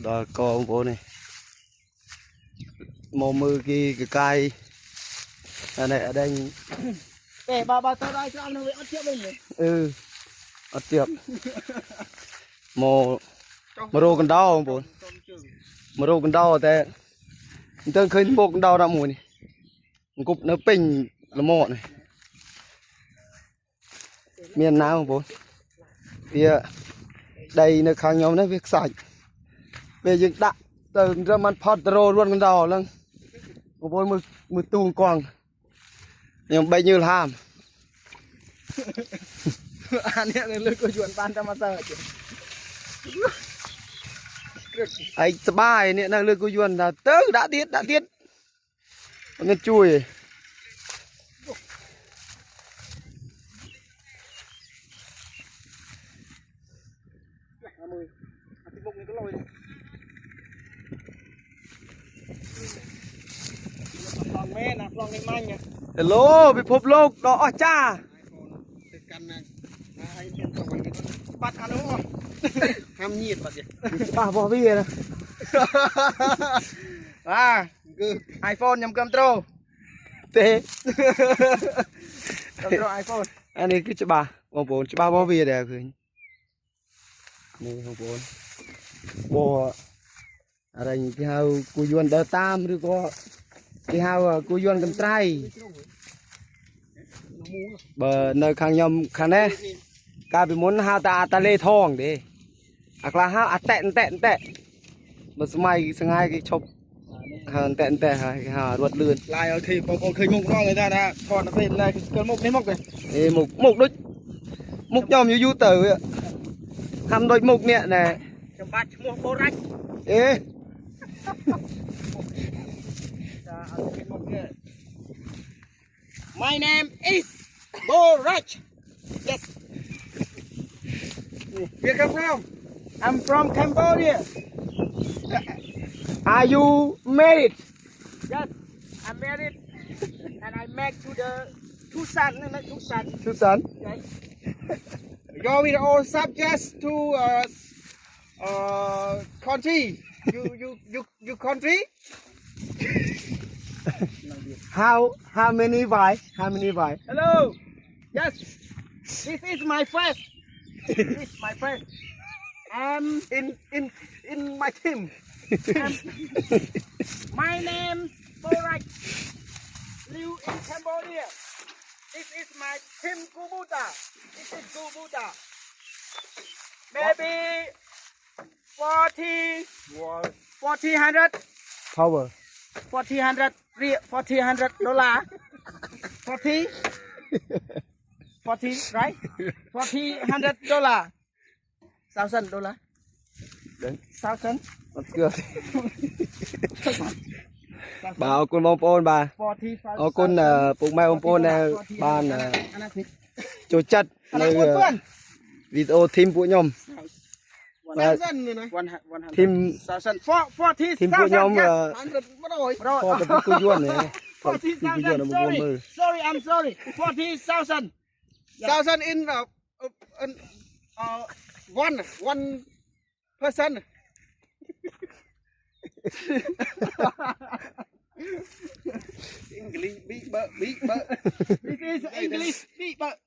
đó có bố này mồ mưa cái cay này ở đây để bà tới đây cho ăn nó bị ớt chiếc mình ớt chiếc mồ rô con đau bố mồ rô con đau thế tôi khơi bộ con đau đã mùi này cục nó pin là mọ này miền nào bố kia đây nó khang nhóm nó việc sạch về dựng đạn từ ra mặt phật rô luôn con đau lắm bố mưa tuôn quăng nhưng bây nhiêu ham anh ấy là lưỡi chuồn pan cho mà sợ chứ ai bài nè năng lưỡi chuồn là tớ đã tiết nghe chui hello bị phốp lốc đó cha bắt ăn đúng không ham nhiệt bắt gì bà bỏ bia nè iPhone nhầm control thế control iPhone anh ấy cứ cho bà bỏ bia đẹp rồi này không bốn bỏ ở đây cái hao cua yuan đỡ tam rồi có cái hao cua yuan cầm trai bờ nơi khang nhom khang đấy ca bị muốn hao ta lê thong đi hoặc là hao tẹn mà may sang hai cái chụp hàng tẹn hai cái hao ruột lươn lại ở khi còn khơi mục đó người ta đã còn nó về lại cơn mục đấy mục này ê mục đôi mục nhom như du tử hăm đôi mục nè này trong bát mua bô rách ê My name is Borach. Yes. Where come from? I'm from Cambodia. are you married Yes, I'm married, and I married to the two sons. two son Yes. Go with all subjects to country. You country? how many wife Hello. Yes. This is my friend. This is my friend. in my team My name Borach. Live in Cambodia. This is my Tim Kubuta. This is Kubuta. Maybe 100 power $100 40 right $100 $1,000 đấy 1,000 nó chưa bà ở con bông pôn bà ở con bụng mai bông pôn này bàn chỗ chất nơi video team của nhóm team team của nhóm for the people yuan này for the people yuan là một nguồn mơ sorry I'm sorry 40,000 thousand in one person. English beat but. This is English beat but.